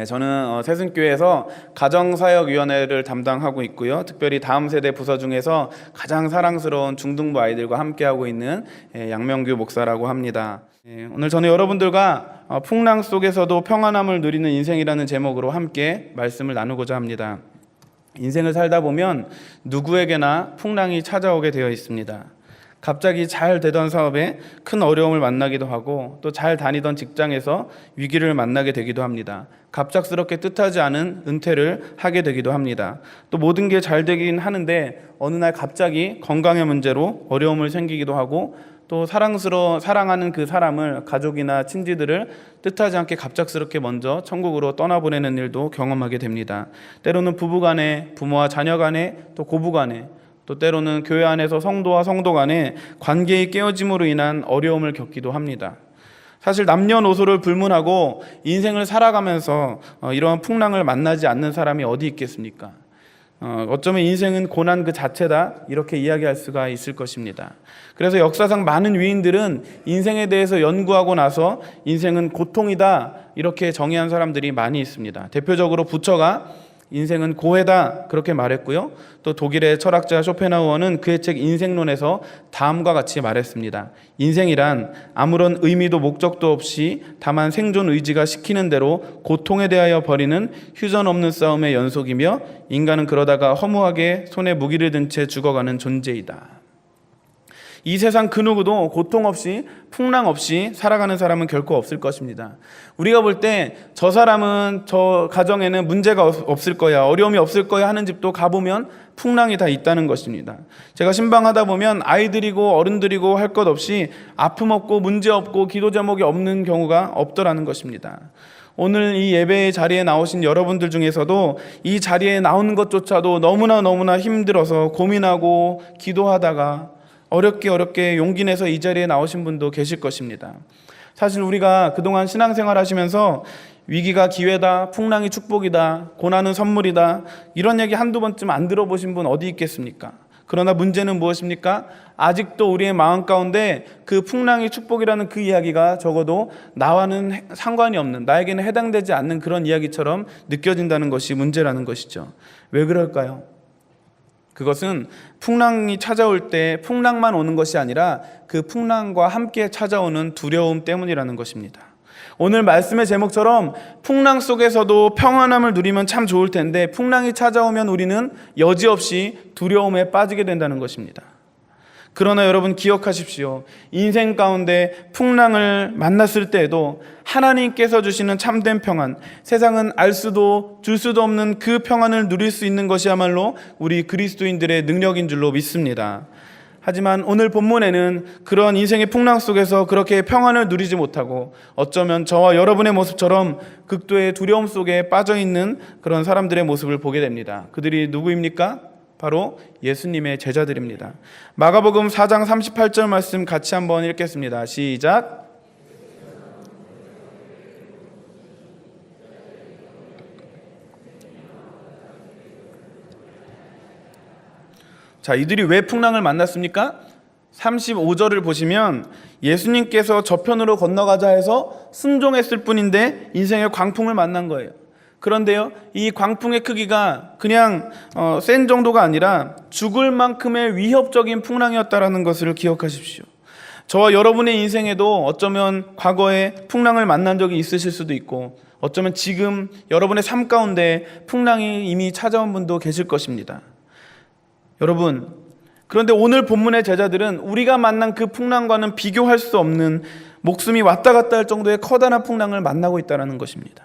저는 새순교회에서 가정사역위원회를 담당하고 있고요. 특별히 다음 세대 부서 중에서 가장 사랑스러운 중등부 아이들과 함께하고 있는 양명규 목사라고 합니다. 오늘 저는 여러분들과 풍랑 속에서도 평안함을 누리는 인생이라는 제목으로 함께 말씀을 나누고자 합니다. 인생을 살다 보면 누구에게나 풍랑이 찾아오게 되어 있습니다. 갑자기 잘 되던 사업에 큰 어려움을 만나기도 하고 또 잘 다니던 직장에서 위기를 만나게 되기도 합니다. 갑작스럽게 뜻하지 않은 은퇴를 하게 되기도 합니다. 또 모든 게 잘 되긴 하는데 어느 날 갑자기 건강의 문제로 어려움을 생기기도 하고 또 사랑하는 그 사람을, 가족이나 친지들을 뜻하지 않게 갑작스럽게 먼저 천국으로 떠나보내는 일도 경험하게 됩니다. 때로는 부부간에, 부모와 자녀간에, 또 고부간에, 또 때로는 교회 안에서 성도와 성도 간에 관계의 깨어짐으로 인한 어려움을 겪기도 합니다. 사실 남녀노소를 불문하고 인생을 살아가면서 이러한 풍랑을 만나지 않는 사람이 어디 있겠습니까? 어쩌면 인생은 고난 그 자체다, 이렇게 이야기할 수가 있을 것입니다. 그래서 역사상 많은 위인들은 인생에 대해서 연구하고 나서 인생은 고통이다, 이렇게 정의한 사람들이 많이 있습니다. 대표적으로 부처가 인생은 고해다, 그렇게 말했고요. 또 독일의 철학자 쇼펜하우어는 그의 책 인생론에서 다음과 같이 말했습니다. 인생이란 아무런 의미도 목적도 없이 다만 생존 의지가 시키는 대로 고통에 대하여 벌이는 휴전 없는 싸움의 연속이며 인간은 그러다가 허무하게 손에 무기를 든 채 죽어가는 존재이다. 이 세상 그 누구도 고통 없이, 풍랑 없이 살아가는 사람은 결코 없을 것입니다. 우리가 볼 때 저 사람은, 저 가정에는 문제가 없을 거야, 어려움이 없을 거야 하는 집도 가보면 풍랑이 다 있다는 것입니다. 제가 신방하다 보면 아이들이고 어른들이고 할 것 없이 아픔 없고 문제 없고 기도 제목이 없는 경우가 없더라는 것입니다. 오늘 이 예배의 자리에 나오신 여러분들 중에서도 이 자리에 나오는 것조차도 너무나 힘들어서 고민하고 기도하다가 어렵게 용기 내서 이 자리에 나오신 분도 계실 것입니다. 사실 우리가 그동안 신앙생활 하시면서 위기가 기회다, 풍랑이 축복이다, 고난은 선물이다, 이런 얘기 한두 번쯤 안 들어보신 분 어디 있겠습니까? 그러나 문제는 무엇입니까? 아직도 우리의 마음 가운데 그 풍랑이 축복이라는 그 이야기가 적어도 나와는 상관이 없는, 나에게는 해당되지 않는 그런 이야기처럼 느껴진다는 것이 문제라는 것이죠. 왜 그럴까요? 그것은 풍랑이 찾아올 때 풍랑만 오는 것이 아니라 그 풍랑과 함께 찾아오는 두려움 때문이라는 것입니다. 오늘 말씀의 제목처럼 풍랑 속에서도 평안함을 누리면 참 좋을 텐데 풍랑이 찾아오면 우리는 여지없이 두려움에 빠지게 된다는 것입니다. 그러나 여러분 기억하십시오. 인생 가운데 풍랑을 만났을 때에도 하나님께서 주시는 참된 평안, 세상은 알 수도 줄 수도 없는 그 평안을 누릴 수 있는 것이야말로 우리 그리스도인들의 능력인 줄로 믿습니다. 하지만 오늘 본문에는 그런 인생의 풍랑 속에서 그렇게 평안을 누리지 못하고 어쩌면 저와 여러분의 모습처럼 극도의 두려움 속에 빠져있는 그런 사람들의 모습을 보게 됩니다. 그들이 누구입니까? 바로 예수님의 제자들입니다. 마가복음 4장 38절 말씀 같이 한번 읽겠습니다. 시작. 자, 이들이 왜 풍랑을 만났습니까? 35절을 보시면 예수님께서 저편으로 건너가자 해서 순종했을 뿐인데 인생의 광풍을 만난 거예요. 그런데요, 이 광풍의 크기가 그냥 센 정도가 아니라 죽을 만큼의 위협적인 풍랑이었다라는 것을 기억하십시오. 저와 여러분의 인생에도 어쩌면 과거에 풍랑을 만난 적이 있으실 수도 있고 어쩌면 지금 여러분의 삶 가운데 풍랑이 이미 찾아온 분도 계실 것입니다. 여러분, 그런데 오늘 본문의 제자들은 우리가 만난 그 풍랑과는 비교할 수 없는 목숨이 왔다 갔다 할 정도의 커다란 풍랑을 만나고 있다는 것입니다.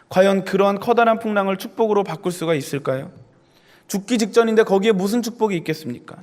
과연 그러한 커다란 풍랑을 축복으로 바꿀 수가 있을까요? 죽기 직전인데 거기에 무슨 축복이 있겠습니까?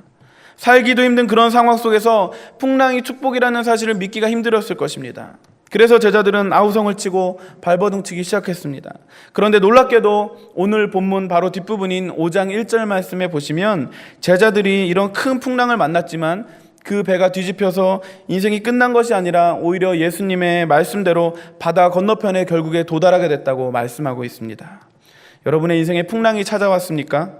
살기도 힘든 그런 상황 속에서 풍랑이 축복이라는 사실을 믿기가 힘들었을 것입니다. 그래서 제자들은 아우성을 치고 발버둥 치기 시작했습니다. 그런데 놀랍게도 오늘 본문 바로 뒷부분인 5장 1절 말씀에 보시면 제자들이 이런 큰 풍랑을 만났지만 그 배가 뒤집혀서 인생이 끝난 것이 아니라 오히려 예수님의 말씀대로 바다 건너편에 결국에 도달하게 됐다고 말씀하고 있습니다. 여러분의 인생에 풍랑이 찾아왔습니까?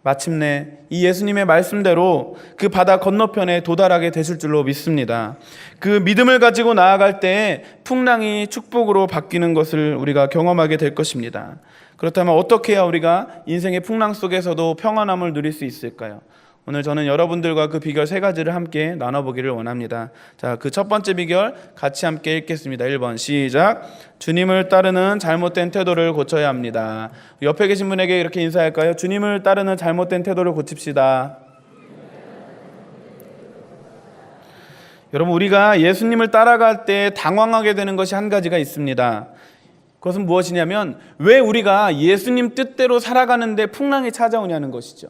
마침내 이 예수님의 말씀대로 그 바다 건너편에 도달하게 되실 줄로 믿습니다. 그 믿음을 가지고 나아갈 때 풍랑이 축복으로 바뀌는 것을 우리가 경험하게 될 것입니다. 그렇다면 어떻게 해야 우리가 인생의 풍랑 속에서도 평안함을 누릴 수 있을까요? 오늘 저는 여러분들과 그 비결 3가지를 함께 나눠보기를 원합니다. 자, 그 첫 번째 비결 같이 함께 읽겠습니다. 1번 시작. 주님을 따르는 잘못된 태도를 고쳐야 합니다. 옆에 계신 분에게 이렇게 인사할까요? 주님을 따르는 잘못된 태도를 고칩시다. 여러분, 우리가 예수님을 따라갈 때 당황하게 되는 것이 한 가지가 있습니다. 그것은 무엇이냐면 왜 우리가 예수님 뜻대로 살아가는데 풍랑이 찾아오냐는 것이죠.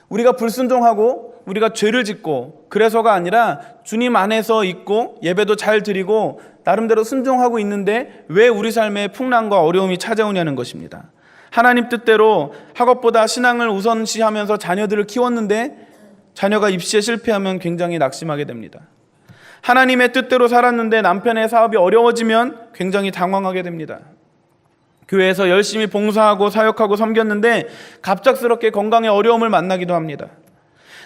우리가 불순종하고 우리가 죄를 짓고 그래서가 아니라 주님 안에서 있고 예배도 잘 드리고 나름대로 순종하고 있는데 왜 우리 삶에 풍랑과 어려움이 찾아오냐는 것입니다. 하나님 뜻대로 학업보다 신앙을 우선시하면서 자녀들을 키웠는데 자녀가 입시에 실패하면 굉장히 낙심하게 됩니다. 하나님의 뜻대로 살았는데 남편의 사업이 어려워지면 굉장히 당황하게 됩니다. 교회에서 열심히 봉사하고 사역하고 섬겼는데 갑작스럽게 건강에 어려움을 만나기도 합니다.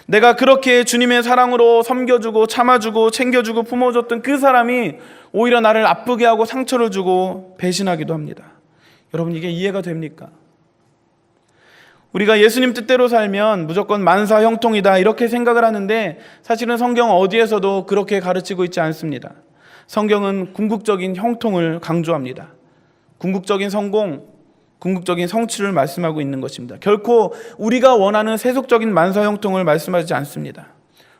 내가 그렇게 주님의 사랑으로 섬겨주고 참아주고 챙겨주고 품어줬던 그 사람이 오히려 나를 아프게 하고 상처를 주고 배신하기도 합니다. 여러분, 이게 이해가 됩니까? 우리가 예수님 뜻대로 살면 무조건 만사 형통이다 이렇게 생각을 하는데 사실은 성경 어디에서도 그렇게 가르치고 있지 않습니다. 성경은 궁극적인 형통을 강조합니다. 궁극적인 성공, 궁극적인 성취를 말씀하고 있는 것입니다. 결코 우리가 원하는 세속적인 만사형통을 말씀하지 않습니다.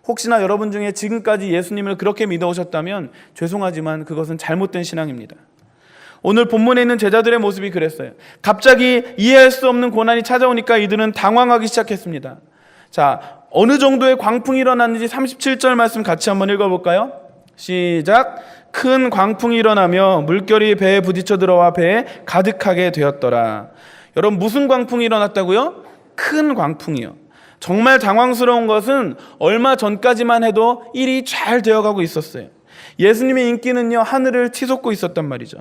혹시나 여러분 중에 지금까지 예수님을 그렇게 믿어오셨다면 죄송하지만 그것은 잘못된 신앙입니다. 오늘 본문에 있는 제자들의 모습이 그랬어요. 갑자기 이해할 수 없는 고난이 찾아오니까 이들은 당황하기 시작했습니다. 자, 어느 정도의 광풍이 일어났는지 37절 말씀 같이 한번 읽어볼까요? 시작. 큰 광풍이 일어나며 물결이 배에 부딪혀 들어와 배에 가득하게 되었더라. 여러분, 무슨 광풍이 일어났다고요? 큰 광풍이요. 정말 당황스러운 것은 얼마 전까지만 해도 일이 잘 되어가고 있었어요. 예수님의 인기는요, 하늘을 치솟고 있었단 말이죠.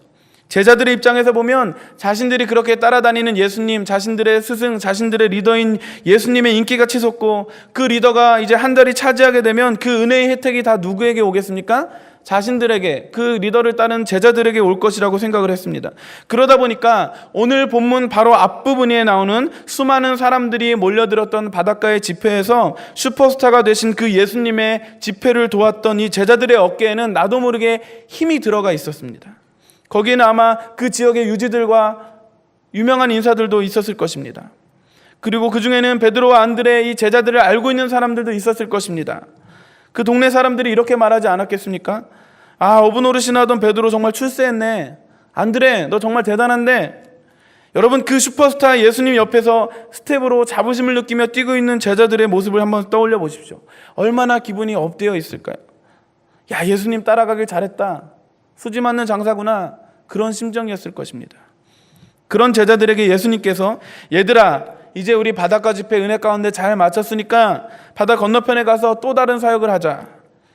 제자들의 입장에서 보면 자신들이 그렇게 따라다니는 예수님, 자신들의 스승, 자신들의 리더인 예수님의 인기가 치솟고 그 리더가 이제 한 자리 차지하게 되면 그 은혜의 혜택이 다 누구에게 오겠습니까? 자신들에게, 그 리더를 따른 제자들에게 올 것이라고 생각을 했습니다. 그러다 보니까 오늘 본문 바로 앞부분에 나오는 수많은 사람들이 몰려들었던 바닷가의 집회에서 슈퍼스타가 되신 그 예수님의 집회를 도왔던 이 제자들의 어깨에는 나도 모르게 힘이 들어가 있었습니다. 거기에는 아마 그 지역의 유지들과 유명한 인사들도 있었을 것입니다. 그리고 그 중에는 베드로와 안드레 이 제자들을 알고 있는 사람들도 있었을 것입니다. 그 동네 사람들이 이렇게 말하지 않았겠습니까? 아, 어부 노릇이나 하던 베드로 정말 출세했네. 안드레, 너 정말 대단한데. 여러분, 그 슈퍼스타 예수님 옆에서 스텝으로 자부심을 느끼며 뛰고 있는 제자들의 모습을 한번 떠올려 보십시오. 얼마나 기분이 업되어 있을까요? 야, 예수님 따라가길 잘했다. 수지 맞는 장사구나. 그런 심정이었을 것입니다. 그런 제자들에게 예수님께서 얘들아, 이제 우리 바닷가 집회 은혜 가운데 잘 마쳤으니까 바다 건너편에 가서 또 다른 사역을 하자.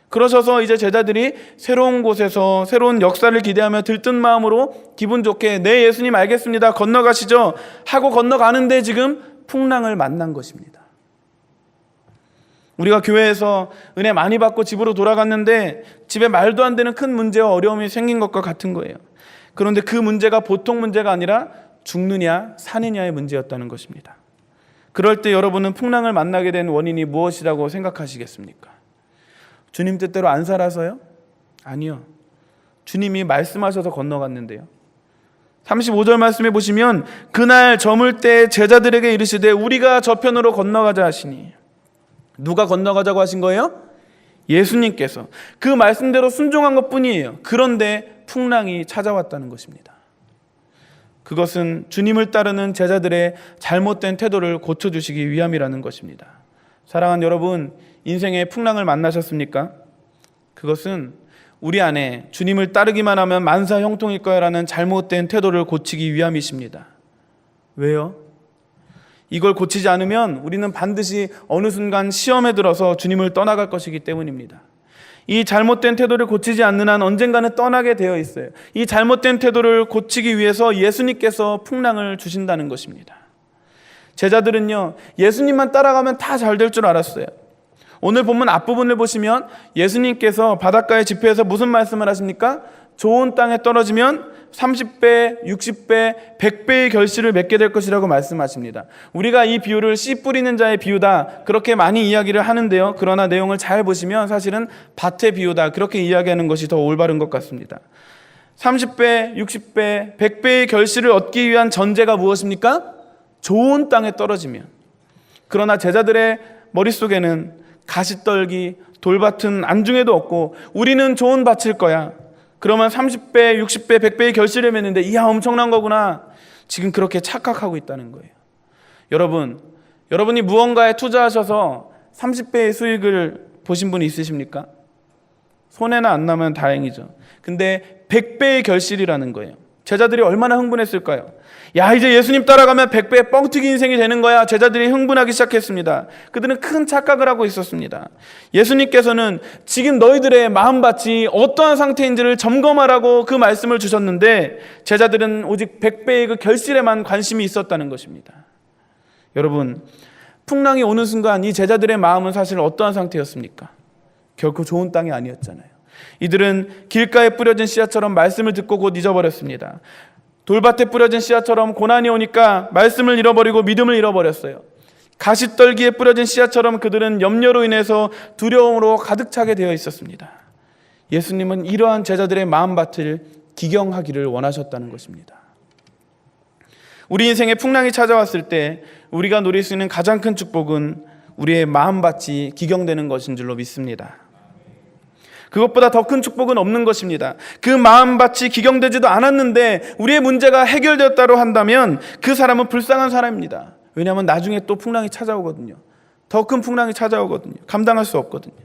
그러셔서 이제 제자들이 새로운 곳에서 새로운 역사를 기대하며 들뜬 마음으로 기분 좋게 네, 예수님 알겠습니다, 건너가시죠 하고 건너가는데 지금 풍랑을 만난 것입니다. 우리가 교회에서 은혜 많이 받고 집으로 돌아갔는데 집에 말도 안 되는 큰 문제와 어려움이 생긴 것과 같은 거예요. 그런데 그 문제가 보통 문제가 아니라 죽느냐 사느냐의 문제였다는 것입니다. 그럴 때 여러분은 풍랑을 만나게 된 원인이 무엇이라고 생각하시겠습니까? 주님 뜻대로 안 살아서요? 아니요. 주님이 말씀하셔서 건너갔는데요. 35절 말씀해 보시면 그날 저물 때 제자들에게 이르시되 우리가 저편으로 건너가자 하시니. 누가 건너가자고 하신 거예요? 예수님께서. 그 말씀대로 순종한 것뿐이에요. 그런데 풍랑이 찾아왔다는 것입니다. 그것은 주님을 따르는 제자들의 잘못된 태도를 고쳐주시기 위함이라는 것입니다. 사랑하는 여러분, 인생의 풍랑을 만나셨습니까? 그것은 우리 안에 주님을 따르기만 하면 만사 형통일 거야라는 잘못된 태도를 고치기 위함이십니다. 왜요? 이걸 고치지 않으면 우리는 반드시 어느 순간 시험에 들어서 주님을 떠나갈 것이기 때문입니다. 이 잘못된 태도를 고치지 않는 한 언젠가는 떠나게 되어 있어요. 이 잘못된 태도를 고치기 위해서 예수님께서 풍랑을 주신다는 것입니다. 제자들은요, 예수님만 따라가면 다 잘 될 줄 알았어요. 오늘 본문 앞부분을 보시면 예수님께서 바닷가의 집회에서 무슨 말씀을 하십니까? 좋은 땅에 떨어지면 30배, 60배, 100배의 결실을 맺게 될 것이라고 말씀하십니다. 우리가 이 비유를 씨 뿌리는 자의 비유다, 그렇게 많이 이야기를 하는데요, 그러나 내용을 잘 보시면 사실은 밭의 비유다, 그렇게 이야기하는 것이 더 올바른 것 같습니다. 30배, 60배, 100배의 결실을 얻기 위한 전제가 무엇입니까? 좋은 땅에 떨어지면. 그러나 제자들의 머릿속에는 가시떨기, 돌밭은 안중에도 없고 우리는 좋은 밭일 거야, 그러면 30배, 60배, 100배의 결실을 맺는데 이야 엄청난 거구나, 지금 그렇게 착각하고 있다는 거예요. 여러분이 무언가에 투자하셔서 30배의 수익을 보신 분이 있으십니까? 손해나 안 나면 다행이죠. 근데 100배의 결실이라는 거예요. 제자들이 얼마나 흥분했을까요? 야, 이제 예수님 따라가면 100배 뻥튀기 인생이 되는 거야. 제자들이 흥분하기 시작했습니다. 그들은 큰 착각을 하고 있었습니다. 예수님께서는 지금 너희들의 마음밭이 어떠한 상태인지를 점검하라고 그 말씀을 주셨는데 제자들은 오직 100배의 그 결실에만 관심이 있었다는 것입니다. 여러분, 풍랑이 오는 순간 이 제자들의 마음은 사실 어떠한 상태였습니까? 결코 좋은 땅이 아니었잖아요. 이들은 길가에 뿌려진 씨앗처럼 말씀을 듣고 곧 잊어버렸습니다. 돌밭에 뿌려진 씨앗처럼 고난이 오니까 말씀을 잃어버리고 믿음을 잃어버렸어요. 가시떨기에 뿌려진 씨앗처럼 그들은 염려로 인해서 두려움으로 가득 차게 되어 있었습니다. 예수님은 이러한 제자들의 마음밭을 기경하기를 원하셨다는 것입니다. 우리 인생에 풍랑이 찾아왔을 때 우리가 누릴 수 있는 가장 큰 축복은 우리의 마음밭이 기경되는 것인 줄로 믿습니다. 그것보다 더 큰 축복은 없는 것입니다. 그 마음밭이 기경되지도 않았는데 우리의 문제가 해결되었다고 한다면 그 사람은 불쌍한 사람입니다. 왜냐하면 나중에 또 풍랑이 찾아오거든요. 더 큰 풍랑이 찾아오거든요. 감당할 수 없거든요.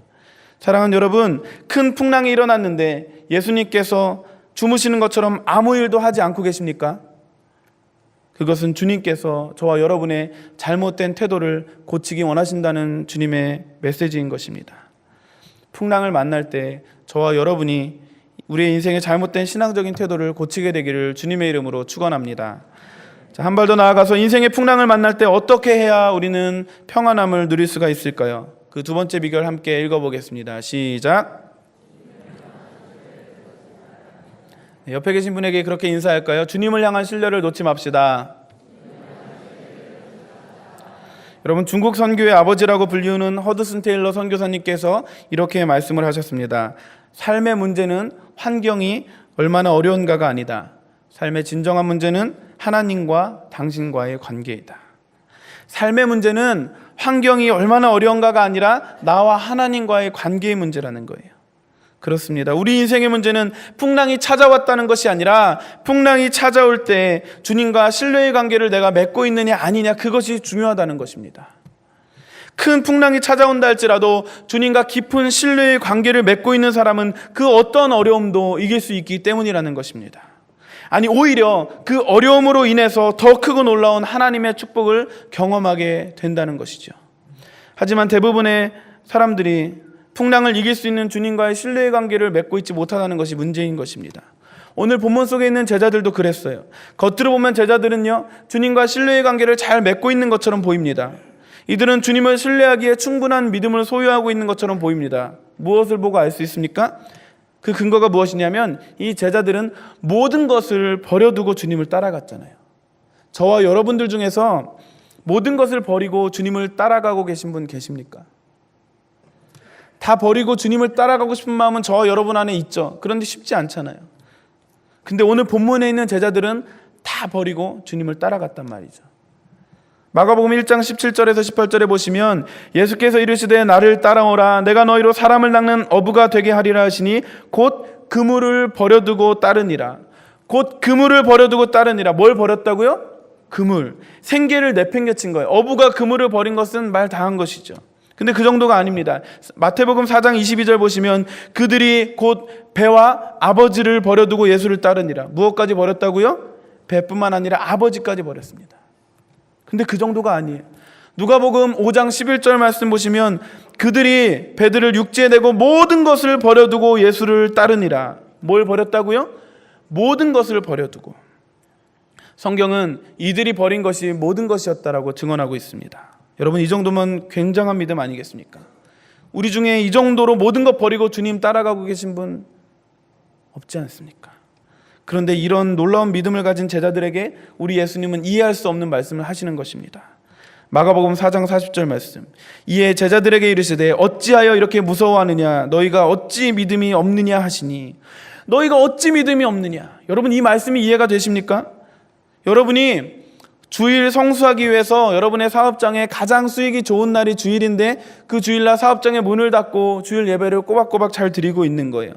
사랑하는 여러분, 큰 풍랑이 일어났는데 예수님께서 주무시는 것처럼 아무 일도 하지 않고 계십니까? 그것은 주님께서 저와 여러분의 잘못된 태도를 고치기 원하신다는 주님의 메시지인 것입니다. 풍랑을 만날 때 저와 여러분이 우리의 인생의 잘못된 신앙적인 태도를 고치게 되기를 주님의 이름으로 축원합니다. 한 발 더 나아가서 인생의 풍랑을 만날 때 어떻게 해야 우리는 평안함을 누릴 수가 있을까요? 그 두 번째 비결 함께 읽어보겠습니다. 시작. 옆에 계신 분에게 그렇게 인사할까요? 주님을 향한 신뢰를 놓지 맙시다. 여러분, 중국 선교의 아버지라고 불리우는 허드슨 테일러 선교사님께서 이렇게 말씀을 하셨습니다. 삶의 문제는 환경이 얼마나 어려운가가 아니다. 삶의 진정한 문제는 하나님과 당신과의 관계이다. 삶의 문제는 환경이 얼마나 어려운가가 아니라 나와 하나님과의 관계의 문제라는 거예요. 그렇습니다. 우리 인생의 문제는 풍랑이 찾아왔다는 것이 아니라 풍랑이 찾아올 때 주님과 신뢰의 관계를 내가 맺고 있느냐 아니냐, 그것이 중요하다는 것입니다. 큰 풍랑이 찾아온다 할지라도 주님과 깊은 신뢰의 관계를 맺고 있는 사람은 그 어떤 어려움도 이길 수 있기 때문이라는 것입니다. 아니, 오히려 그 어려움으로 인해서 더 크고 놀라운 하나님의 축복을 경험하게 된다는 것이죠. 하지만 대부분의 사람들이 풍랑을 이길 수 있는 주님과의 신뢰의 관계를 맺고 있지 못하다는 것이 문제인 것입니다. 오늘 본문 속에 있는 제자들도 그랬어요. 겉으로 보면 제자들은요, 주님과 신뢰의 관계를 잘 맺고 있는 것처럼 보입니다. 이들은 주님을 신뢰하기에 충분한 믿음을 소유하고 있는 것처럼 보입니다. 무엇을 보고 알 수 있습니까? 그 근거가 무엇이냐면 이 제자들은 모든 것을 버려두고 주님을 따라갔잖아요. 저와 여러분들 중에서 모든 것을 버리고 주님을 따라가고 계신 분 계십니까? 다 버리고 주님을 따라가고 싶은 마음은 저와 여러분 안에 있죠. 그런데 쉽지 않잖아요. 근데 오늘 본문에 있는 제자들은 다 버리고 주님을 따라갔단 말이죠. 마가복음 1장 17절에서 18절에 보시면 예수께서 이르시되 나를 따라오라, 내가 너희로 사람을 낚는 어부가 되게 하리라 하시니 곧 그물을 버려두고 따르니라. 곧 그물을 버려두고 따르니라. 뭘 버렸다고요? 그물. 생계를 내팽개친 거예요. 어부가 그물을 버린 것은 말 다 한 것이죠. 근데 그 정도가 아닙니다. 마태복음 4장 22절 보시면 그들이 곧 배와 아버지를 버려두고 예수를 따르니라. 무엇까지 버렸다고요? 배뿐만 아니라 아버지까지 버렸습니다. 근데 그 정도가 아니에요. 누가복음 5장 11절 말씀 보시면 그들이 배들을 육지에 내고 모든 것을 버려두고 예수를 따르니라. 뭘 버렸다고요? 모든 것을 버려두고. 성경은 이들이 버린 것이 모든 것이었다라고 증언하고 있습니다. 여러분, 이 정도면 굉장한 믿음 아니겠습니까? 우리 중에 이 정도로 모든 것 버리고 주님 따라가고 계신 분 없지 않습니까? 그런데 이런 놀라운 믿음을 가진 제자들에게 우리 예수님은 이해할 수 없는 말씀을 하시는 것입니다. 마가복음 4장 40절 말씀. 이에 제자들에게 이르시되 어찌하여 이렇게 무서워하느냐, 너희가 어찌 믿음이 없느냐 하시니. 너희가 어찌 믿음이 없느냐. 여러분, 이 말씀이 이해가 되십니까? 여러분이 주일 성수하기 위해서 여러분의 사업장에 가장 수익이 좋은 날이 주일인데 그 주일날 사업장의 문을 닫고 주일 예배를 꼬박꼬박 잘 드리고 있는 거예요.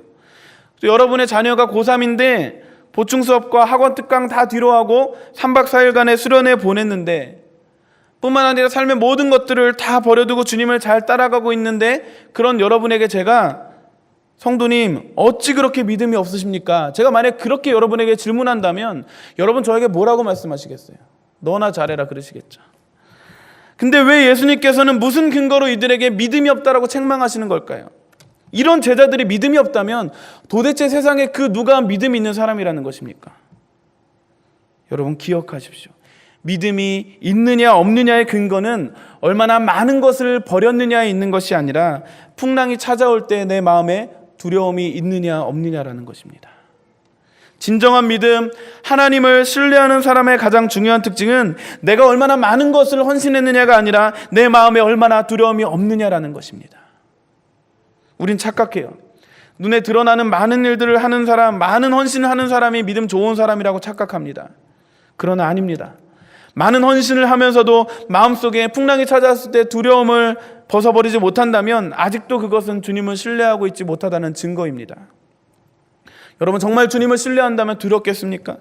또 여러분의 자녀가 고3인데 보충 수업과 학원 특강 다 뒤로 하고 3박 4일간의 수련회 보냈는데, 뿐만 아니라 삶의 모든 것들을 다 버려두고 주님을 잘 따라가고 있는데, 그런 여러분에게 제가 성도님 어찌 그렇게 믿음이 없으십니까? 제가 만약 그렇게 여러분에게 질문한다면 여러분 저에게 뭐라고 말씀하시겠어요? 너나 잘해라 그러시겠죠. 근데 왜 예수님께서는 무슨 근거로 이들에게 믿음이 없다라고 책망하시는 걸까요? 이런 제자들이 믿음이 없다면 도대체 세상에 그 누가 믿음이 있는 사람이라는 것입니까? 여러분 기억하십시오. 믿음이 있느냐 없느냐의 근거는 얼마나 많은 것을 버렸느냐에 있는 것이 아니라 풍랑이 찾아올 때 내 마음에 두려움이 있느냐 없느냐라는 것입니다. 진정한 믿음, 하나님을 신뢰하는 사람의 가장 중요한 특징은 내가 얼마나 많은 것을 헌신했느냐가 아니라 내 마음에 얼마나 두려움이 없느냐라는 것입니다. 우린 착각해요. 눈에 드러나는 많은 일들을 하는 사람, 많은 헌신을 하는 사람이 믿음 좋은 사람이라고 착각합니다. 그러나 아닙니다. 많은 헌신을 하면서도 마음속에 풍랑이 찾아왔을 때 두려움을 벗어버리지 못한다면 아직도 그것은 주님을 신뢰하고 있지 못하다는 증거입니다. 여러분, 정말 주님을 신뢰한다면 두렵겠습니까?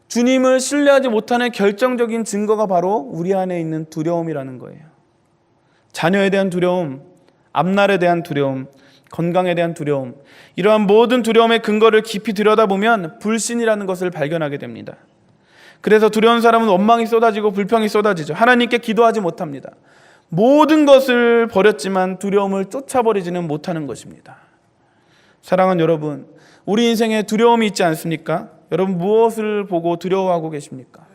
주님을 신뢰하지 못하는 결정적인 증거가 바로 우리 안에 있는 두려움이라는 거예요. 자녀에 대한 두려움, 앞날에 대한 두려움, 건강에 대한 두려움, 이러한 모든 두려움의 근거를 깊이 들여다보면 불신이라는 것을 발견하게 됩니다. 그래서 두려운 사람은 원망이 쏟아지고 불평이 쏟아지죠. 하나님께 기도하지 못합니다. 모든 것을 버렸지만 두려움을 쫓아버리지는 못하는 것입니다. 사랑하는 여러분, 우리 인생에 두려움이 있지 않습니까? 여러분 무엇을 보고 두려워하고 계십니까?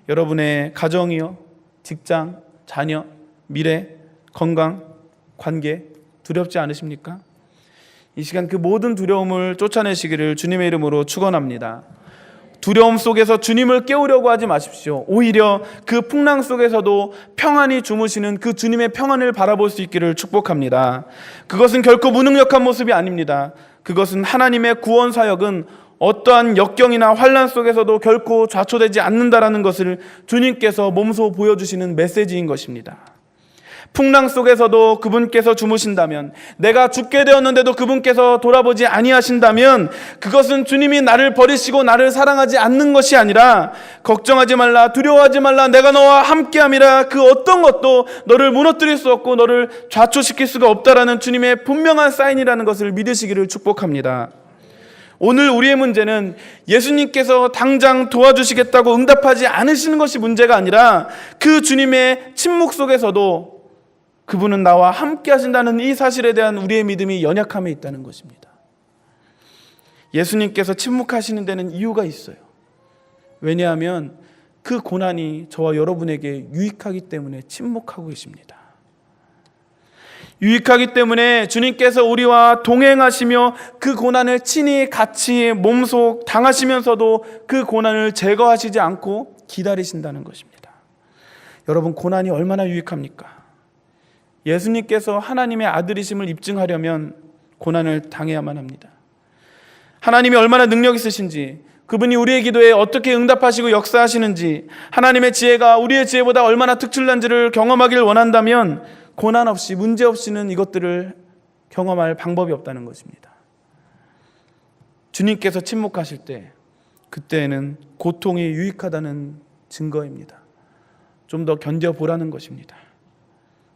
여러분의 가정이요, 직장, 자녀, 미래, 건강, 관계 두렵지 않으십니까? 이 시간 그 모든 두려움을 쫓아내시기를 주님의 이름으로 축원합니다. 두려움 속에서 주님을 깨우려고 하지 마십시오. 오히려 그 풍랑 속에서도 평안히 주무시는 그 주님의 평안을 바라볼 수 있기를 축복합니다. 그것은 결코 무능력한 모습이 아닙니다. 그것은 하나님의 구원 사역은 어떠한 역경이나 환난 속에서도 결코 좌초되지 않는다라는 것을 주님께서 몸소 보여주시는 메시지인 것입니다. 풍랑 속에서도 그분께서 주무신다면, 내가 죽게 되었는데도 그분께서 돌아보지 아니하신다면 그것은 주님이 나를 버리시고 나를 사랑하지 않는 것이 아니라, 걱정하지 말라, 두려워하지 말라, 내가 너와 함께함이라, 그 어떤 것도 너를 무너뜨릴 수 없고 너를 좌초시킬 수가 없다라는 주님의 분명한 사인이라는 것을 믿으시기를 축복합니다. 오늘 우리의 문제는 예수님께서 당장 도와주시겠다고 응답하지 않으시는 것이 문제가 아니라 그 주님의 침묵 속에서도 그분은 나와 함께 하신다는 이 사실에 대한 우리의 믿음이 연약함에 있다는 것입니다. 예수님께서 침묵하시는 데는 이유가 있어요. 왜냐하면 그 고난이 저와 여러분에게 유익하기 때문에 침묵하고 계십니다. 유익하기 때문에 주님께서 우리와 동행하시며 그 고난을 친히 같이 몸소 당하시면서도 그 고난을 제거하시지 않고 기다리신다는 것입니다. 여러분, 고난이 얼마나 유익합니까? 예수님께서 하나님의 아들이심을 입증하려면 고난을 당해야만 합니다. 하나님이 얼마나 능력 있으신지, 그분이 우리의 기도에 어떻게 응답하시고 역사하시는지, 하나님의 지혜가 우리의 지혜보다 얼마나 특출난지를 경험하기를 원한다면 고난 없이, 문제 없이는 이것들을 경험할 방법이 없다는 것입니다. 주님께서 침묵하실 때, 그때는 고통이 유익하다는 증거입니다. 좀 더 견뎌보라는 것입니다.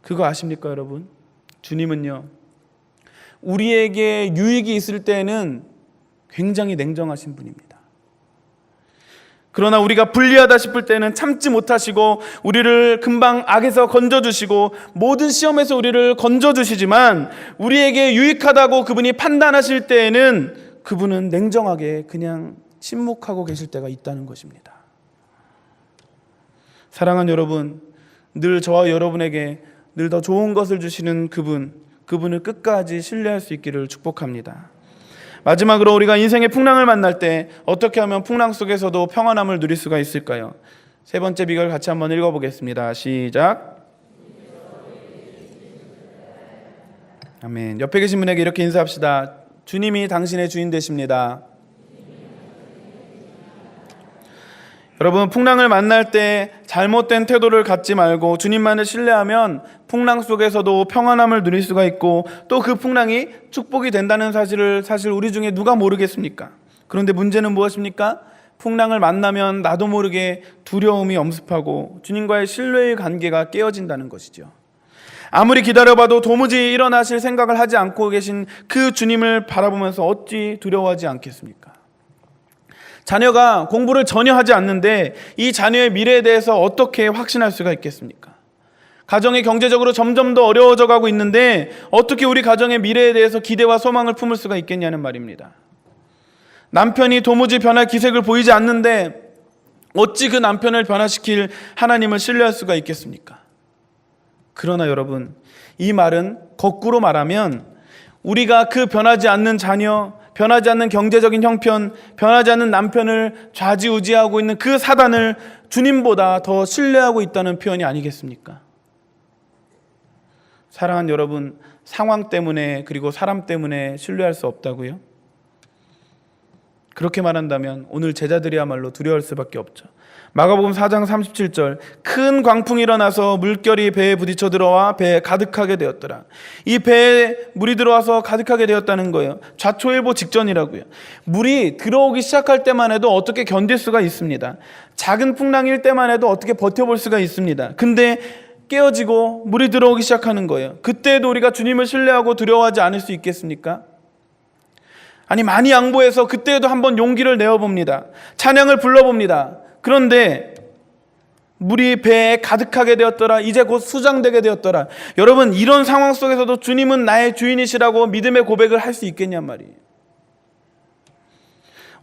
그거 아십니까, 여러분? 주님은요, 우리에게 유익이 있을 때에는 굉장히 냉정하신 분입니다. 그러나 우리가 불리하다 싶을 때는 참지 못하시고 우리를 금방 악에서 건져주시고 모든 시험에서 우리를 건져주시지만, 우리에게 유익하다고 그분이 판단하실 때에는 그분은 냉정하게 그냥 침묵하고 계실 때가 있다는 것입니다. 사랑하는 여러분, 늘 저와 여러분에게 늘 더 좋은 것을 주시는 그분을 끝까지 신뢰할 수 있기를 축복합니다. 마지막으로 우리가 인생의 풍랑을 만날 때 어떻게 하면 풍랑 속에서도 평안함을 누릴 수가 있을까요? 세 번째 비결 같이 한번 읽어보겠습니다. 시작. 아멘. 옆에 계신 분에게 이렇게 인사합시다. 주님이 당신의 주인 되십니다. 여러분, 풍랑을 만날 때 잘못된 태도를 갖지 말고 주님만을 신뢰하면 풍랑 속에서도 평안함을 누릴 수가 있고 또 그 풍랑이 축복이 된다는 사실을 사실 우리 중에 누가 모르겠습니까? 그런데 문제는 무엇입니까? 풍랑을 만나면 나도 모르게 두려움이 엄습하고 주님과의 신뢰의 관계가 깨어진다는 것이죠. 아무리 기다려봐도 도무지 일어나실 생각을 하지 않고 계신 그 주님을 바라보면서 어찌 두려워하지 않겠습니까? 자녀가 공부를 전혀 하지 않는데 이 자녀의 미래에 대해서 어떻게 확신할 수가 있겠습니까? 가정이 경제적으로 점점 더 어려워져 가고 있는데 어떻게 우리 가정의 미래에 대해서 기대와 소망을 품을 수가 있겠냐는 말입니다. 남편이 도무지 변할 기색을 보이지 않는데 어찌 그 남편을 변화시킬 하나님을 신뢰할 수가 있겠습니까? 그러나 여러분, 이 말은 거꾸로 말하면 우리가 그 변하지 않는 자녀, 변하지 않는 경제적인 형편, 변하지 않는 남편을 좌지우지하고 있는 그 사단을 주님보다 더 신뢰하고 있다는 표현이 아니겠습니까? 사랑하는 여러분, 상황 때문에 그리고 사람 때문에 신뢰할 수 없다고요? 그렇게 말한다면 오늘 제자들이야말로 두려워할 수밖에 없죠. 마가복음 4장 37절, 큰 광풍이 일어나서 물결이 배에 부딪혀 들어와 배에 가득하게 되었더라. 이 배에 물이 들어와서 가득하게 되었다는 거예요. 좌초일보 직전이라고요. 물이 들어오기 시작할 때만 해도 어떻게 견딜 수가 있습니다. 작은 풍랑일 때만 해도 어떻게 버텨볼 수가 있습니다. 근데 깨어지고 물이 들어오기 시작하는 거예요. 그때도 우리가 주님을 신뢰하고 두려워하지 않을 수 있겠습니까? 아니, 많이 양보해서 그때도 한번 용기를 내어봅니다. 찬양을 불러봅니다. 그런데 물이 배에 가득하게 되었더라. 이제 곧 수장되게 되었더라. 여러분, 이런 상황 속에서도 주님은 나의 주인이시라고 믿음의 고백을 할 수 있겠냔 말이에요.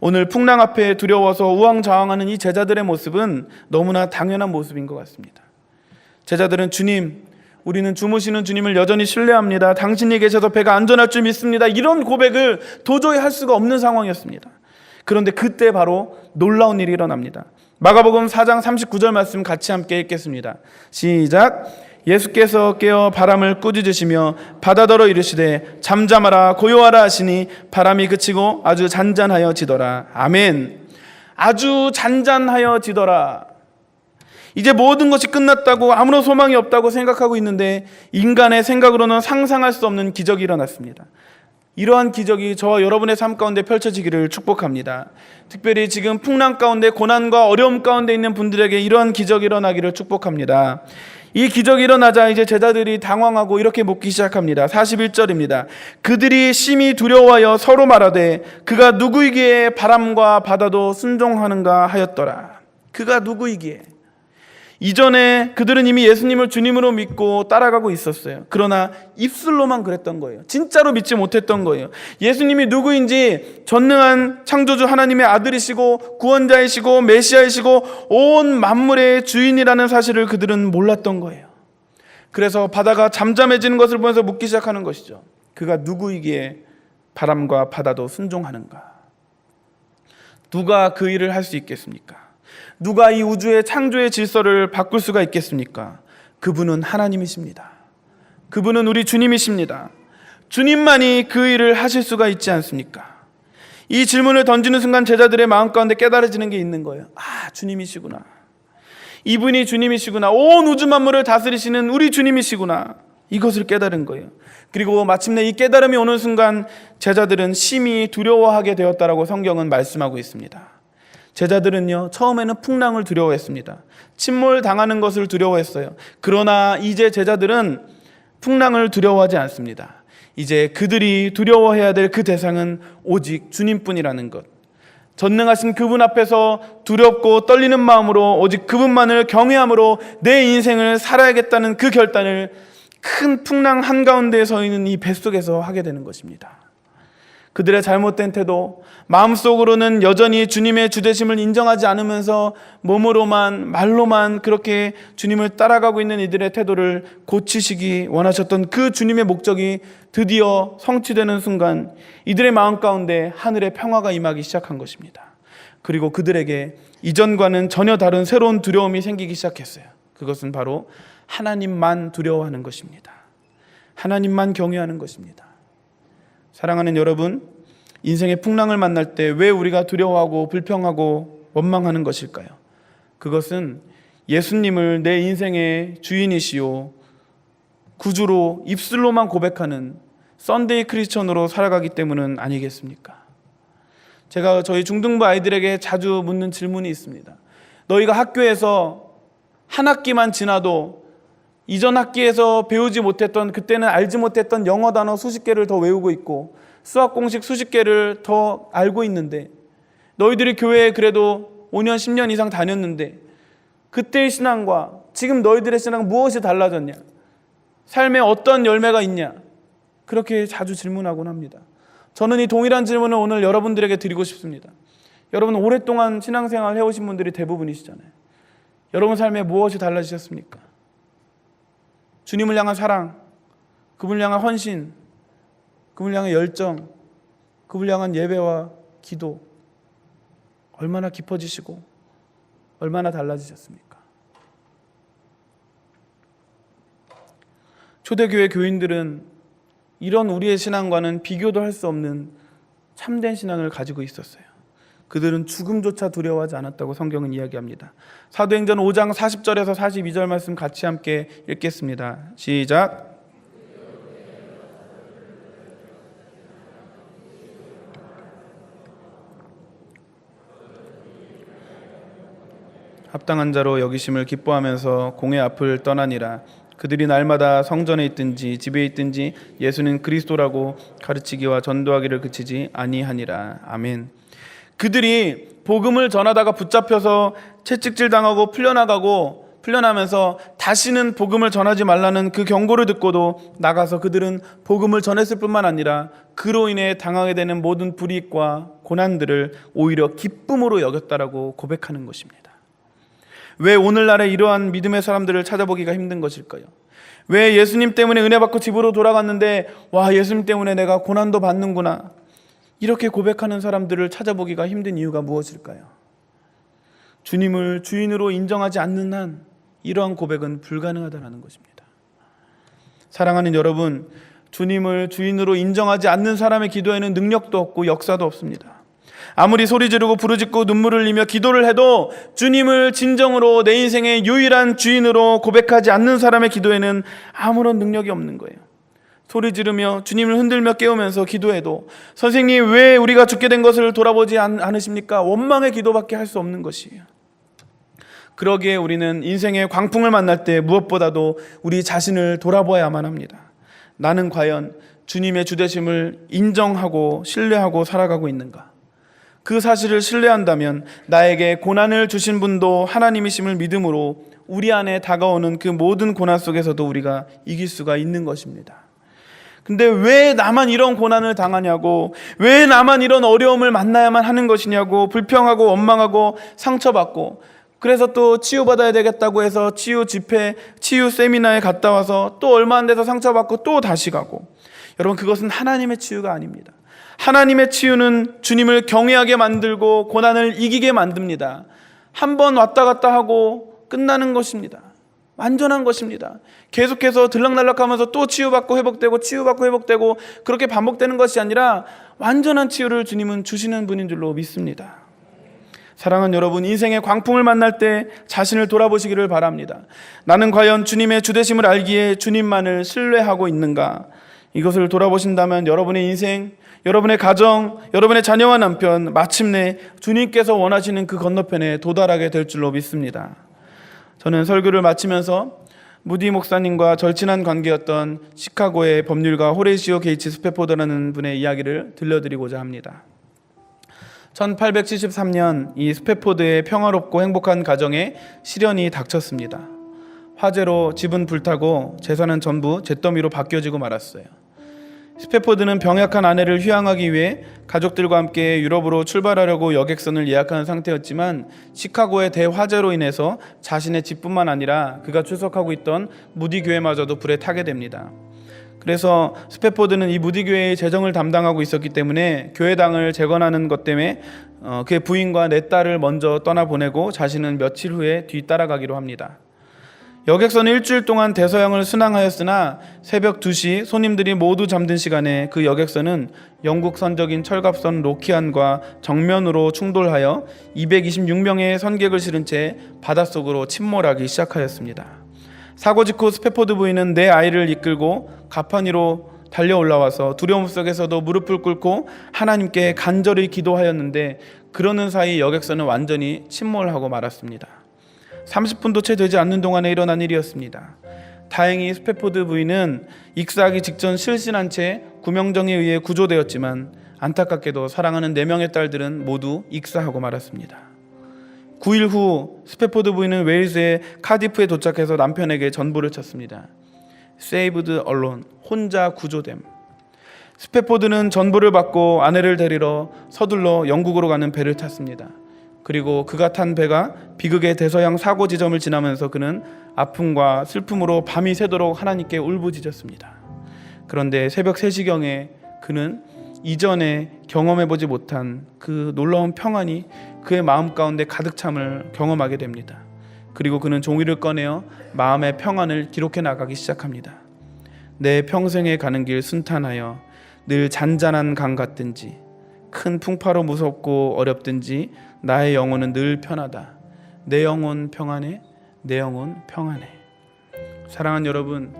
오늘 풍랑 앞에 두려워서 우왕좌왕하는 이 제자들의 모습은 너무나 당연한 모습인 것 같습니다. 제자들은 주님, 우리는 주무시는 주님을 여전히 신뢰합니다. 당신이 계셔서 배가 안전할 줄 믿습니다. 이런 고백을 도저히 할 수가 없는 상황이었습니다. 그런데 그때 바로 놀라운 일이 일어납니다. 마가복음 4장 39절 말씀 같이 함께 읽겠습니다. 시작. 예수께서 깨어 바람을 꾸짖으시며 바다더러 이르시되 잠잠하라 고요하라 하시니 바람이 그치고 아주 잔잔하여지더라. 아멘. 아주 잔잔하여지더라. 이제 모든 것이 끝났다고 아무런 소망이 없다고 생각하고 있는데 인간의 생각으로는 상상할 수 없는 기적이 일어났습니다. 이러한 기적이 저와 여러분의 삶 가운데 펼쳐지기를 축복합니다. 특별히 지금 풍랑 가운데 고난과 어려움 가운데 있는 분들에게 이러한 기적이 일어나기를 축복합니다. 이 기적이 일어나자 이제 제자들이 당황하고 이렇게 묻기 시작합니다. 41절입니다. 그들이 심히 두려워하여 서로 말하되 그가 누구이기에 바람과 바다도 순종하는가 하였더라. 그가 누구이기에. 이전에 그들은 이미 예수님을 주님으로 믿고 따라가고 있었어요. 그러나 입술로만 그랬던 거예요. 진짜로 믿지 못했던 거예요. 예수님이 누구인지 전능한 창조주 하나님의 아들이시고 구원자이시고 메시아이시고 온 만물의 주인이라는 사실을 그들은 몰랐던 거예요. 그래서 바다가 잠잠해지는 것을 보면서 묻기 시작하는 것이죠. 그가 누구이기에 바람과 바다도 순종하는가? 누가 그 일을 할 수 있겠습니까? 누가 이 우주의 창조의 질서를 바꿀 수가 있겠습니까? 그분은 하나님이십니다. 그분은 우리 주님이십니다. 주님만이 그 일을 하실 수가 있지 않습니까? 이 질문을 던지는 순간 제자들의 마음 가운데 깨달아지는 게 있는 거예요. 아, 주님이시구나. 이분이 주님이시구나. 온 우주 만물을 다스리시는 우리 주님이시구나. 이것을 깨달은 거예요. 그리고 마침내 이 깨달음이 오는 순간 제자들은 심히 두려워하게 되었다라고 성경은 말씀하고 있습니다. 제자들은요, 처음에는 풍랑을 두려워했습니다. 침몰당하는 것을 두려워했어요. 그러나 이제 제자들은 풍랑을 두려워하지 않습니다. 이제 그들이 두려워해야 될 그 대상은 오직 주님뿐이라는 것. 전능하신 그분 앞에서 두렵고 떨리는 마음으로 오직 그분만을 경외함으로 내 인생을 살아야겠다는 그 결단을 큰 풍랑 한가운데에 서 있는 이 뱃속에서 하게 되는 것입니다. 그들의 잘못된 태도, 마음속으로는 여전히 주님의 주되심을 인정하지 않으면서 몸으로만, 말로만 그렇게 주님을 따라가고 있는 이들의 태도를 고치시기 원하셨던 그 주님의 목적이 드디어 성취되는 순간 이들의 마음 가운데 하늘의 평화가 임하기 시작한 것입니다. 그리고 그들에게 이전과는 전혀 다른 새로운 두려움이 생기기 시작했어요. 그것은 바로 하나님만 두려워하는 것입니다. 하나님만 경외하는 것입니다. 사랑하는 여러분, 인생의 풍랑을 만날 때 왜 우리가 두려워하고 불평하고 원망하는 것일까요? 그것은 예수님을 내 인생의 주인이시요 구주로 입술로만 고백하는 썬데이 크리스천으로 살아가기 때문은 아니겠습니까? 제가 저희 중등부 아이들에게 자주 묻는 질문이 있습니다. 너희가 학교에서 한 학기만 지나도 이전 학기에서 배우지 못했던, 그때는 알지 못했던 영어 단어 수십 개를 더 외우고 있고 수학 공식 수십 개를 더 알고 있는데, 너희들이 교회에 그래도 5년 10년 이상 다녔는데 그때의 신앙과 지금 너희들의 신앙 무엇이 달라졌냐? 삶에 어떤 열매가 있냐? 그렇게 자주 질문하곤 합니다. 저는 이 동일한 질문을 오늘 여러분들에게 드리고 싶습니다. 여러분, 오랫동안 신앙생활 해오신 분들이 대부분이시잖아요. 여러분 삶에 무엇이 달라지셨습니까? 주님을 향한 사랑, 그분을 향한 헌신, 그분을 향한 열정, 그분을 향한 예배와 기도, 얼마나 깊어지시고 얼마나 달라지셨습니까? 초대교회 교인들은 이런 우리의 신앙과는 비교도 할 수 없는 참된 신앙을 가지고 있었어요. 그들은 죽음조차 두려워하지 않았다고 성경은 이야기합니다. 사도행전 5장 40절에서 42절 말씀 같이 함께 읽겠습니다. 시작. 합당한 자로 여기심을 기뻐하면서 공회 앞을 떠나니라. 그들이 날마다 성전에 있든지 집에 있든지 예수는 그리스도라고 가르치기와 전도하기를 그치지 아니하니라. 아멘. 그들이 복음을 전하다가 붙잡혀서 채찍질 당하고 풀려나면서 다시는 복음을 전하지 말라는 그 경고를 듣고도 나가서 그들은 복음을 전했을 뿐만 아니라 그로 인해 당하게 되는 모든 불이익과 고난들을 오히려 기쁨으로 여겼다라고 고백하는 것입니다. 왜 오늘날에 이러한 믿음의 사람들을 찾아보기가 힘든 것일까요? 왜 예수님 때문에 은혜 받고 집으로 돌아갔는데 와, 예수님 때문에 내가 고난도 받는구나, 이렇게 고백하는 사람들을 찾아보기가 힘든 이유가 무엇일까요? 주님을 주인으로 인정하지 않는 한 이러한 고백은 불가능하다는 것입니다. 사랑하는 여러분, 주님을 주인으로 인정하지 않는 사람의 기도에는 능력도 없고 역사도 없습니다. 아무리 소리 지르고 부르짖고 눈물을 흘리며 기도를 해도 주님을 진정으로 내 인생의 유일한 주인으로 고백하지 않는 사람의 기도에는 아무런 능력이 없는 거예요. 소리 지르며 주님을 흔들며 깨우면서 기도해도 선생님 왜 우리가 죽게 된 것을 돌아보지 않으십니까? 원망의 기도밖에 할 수 없는 것이에요. 그러기에 우리는 인생의 광풍을 만날 때 무엇보다도 우리 자신을 돌아보아야만 합니다. 나는 과연 주님의 주되심을 인정하고 신뢰하고 살아가고 있는가? 그 사실을 신뢰한다면 나에게 고난을 주신 분도 하나님이심을 믿음으로 우리 안에 다가오는 그 모든 고난 속에서도 우리가 이길 수가 있는 것입니다. 근데 왜 나만 이런 고난을 당하냐고, 왜 나만 이런 어려움을 만나야만 하는 것이냐고 불평하고 원망하고 상처받고, 그래서 또 치유받아야 되겠다고 해서 치유 집회, 치유 세미나에 갔다 와서 또 얼마 안 돼서 상처받고 또 다시 가고, 여러분 그것은 하나님의 치유가 아닙니다. 하나님의 치유는 주님을 경외하게 만들고 고난을 이기게 만듭니다. 한 번 왔다 갔다 하고 끝나는 것입니다. 완전한 것입니다. 계속해서 들락날락하면서 또 치유받고 회복되고 치유받고 회복되고 그렇게 반복되는 것이 아니라 완전한 치유를 주님은 주시는 분인 줄로 믿습니다. 사랑하는 여러분, 인생의 광풍을 만날 때 자신을 돌아보시기를 바랍니다. 나는 과연 주님의 주되심을 알기에 주님만을 신뢰하고 있는가? 이것을 돌아보신다면 여러분의 인생, 여러분의 가정, 여러분의 자녀와 남편, 마침내 주님께서 원하시는 그 건너편에 도달하게 될 줄로 믿습니다. 저는 설교를 마치면서 무디 목사님과 절친한 관계였던 시카고의 법률가 호레이시오 게이츠 스패포드라는 분의 이야기를 들려드리고자 합니다. 1873년 이 스패포드의 평화롭고 행복한 가정에 시련이 닥쳤습니다. 화재로 집은 불타고 재산은 전부 잿더미로 바뀌어지고 말았어요. 스패포드는 병약한 아내를 휴양하기 위해 가족들과 함께 유럽으로 출발하려고 여객선을 예약한 상태였지만 시카고의 대화재로 인해서 자신의 집뿐만 아니라 그가 출석하고 있던 무디 교회마저도 불에 타게 됩니다. 그래서 스패포드는 이 무디 교회의 재정을 담당하고 있었기 때문에 교회당을 재건하는 것 때문에 그의 부인과 네 딸을 먼저 떠나보내고 자신은 며칠 후에 뒤따라가기로 합니다. 여객선은 일주일 동안 대서양을 순항하였으나 새벽 2시 손님들이 모두 잠든 시간에 그 여객선은 영국 선적인 철갑선 로키안과 정면으로 충돌하여 226명의 선객을 실은 채 바닷속으로 침몰하기 시작하였습니다. 사고 직후 스패포드 부인은 네 아이를 이끌고 가판 위로 달려 올라와서 두려움 속에서도 무릎을 꿇고 하나님께 간절히 기도하였는데 그러는 사이 여객선은 완전히 침몰하고 말았습니다. 30분도 채 되지 않는 동안에 일어난 일이었습니다. 다행히 스패포드 부인은 익사하기 직전 실신한 채 구명정에 의해 구조되었지만 안타깝게도 사랑하는 4명의 딸들은 모두 익사하고 말았습니다. 9일 후 스패포드 부인은 웨일스의 카디프에 도착해서 남편에게 전보를 쳤습니다. Saved alone, 혼자 구조됨. 스패포드는 전보를 받고 아내를 데리러 서둘러 영국으로 가는 배를 탔습니다. 그리고 그가 탄 배가 비극의 대서양 사고 지점을 지나면서 그는 아픔과 슬픔으로 밤이 새도록 하나님께 울부짖었습니다. 그런데 새벽 3시경에 그는 이전에 경험해보지 못한 그 놀라운 평안이 그의 마음 가운데 가득 참을 경험하게 됩니다. 그리고 그는 종이를 꺼내어 마음의 평안을 기록해 나가기 시작합니다. 내 평생에 가는 길 순탄하여 늘 잔잔한 강 같든지 큰 풍파로 무섭고 어렵든지 나의 영혼은 늘 편하다. 내 영혼 평안해, 내 영혼 평안해. 사랑하는 여러분,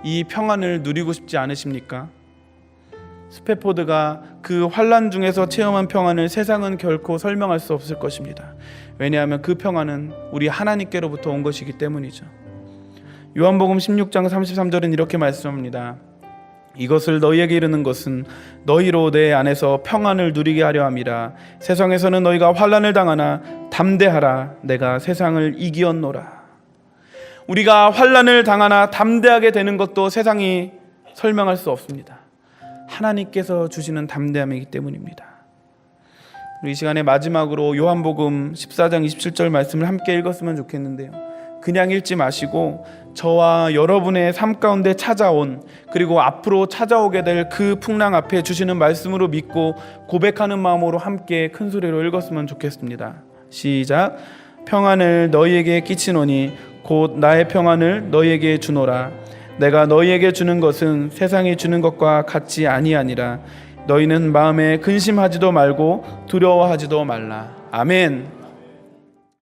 이 평안을 누리고 싶지 않으십니까? 스패포드가 그 환난 중에서 체험한 평안을 세상은 결코 설명할 수 없을 것입니다. 왜냐하면 그 평안은 우리 하나님께로부터 온 것이기 때문이죠. 요한복음 16장 33절은 이렇게 말씀합니다. 이것을 너희에게 이르는 것은 너희로 내 안에서 평안을 누리게 하려 함이라. 세상에서는 너희가 환난을 당하나 담대하라. 내가 세상을 이기었노라. 우리가 환난을 당하나 담대하게 되는 것도 세상이 설명할 수 없습니다. 하나님께서 주시는 담대함이기 때문입니다. 우리 이 시간에 마지막으로 요한복음 14장 27절 말씀을 함께 읽었으면 좋겠는데요. 그냥 읽지 마시고 저와 여러분의 삶 가운데 찾아온 그리고 앞으로 찾아오게 될 그 풍랑 앞에 주시는 말씀으로 믿고 고백하는 마음으로 함께 큰 소리로 읽었으면 좋겠습니다. 시작. 평안을 너희에게 끼치노니 곧 나의 평안을 너희에게 주노라. 내가 너희에게 주는 것은 세상이 주는 것과 같지 아니하니라. 너희는 마음에 근심하지도 말고 두려워하지도 말라. 아멘.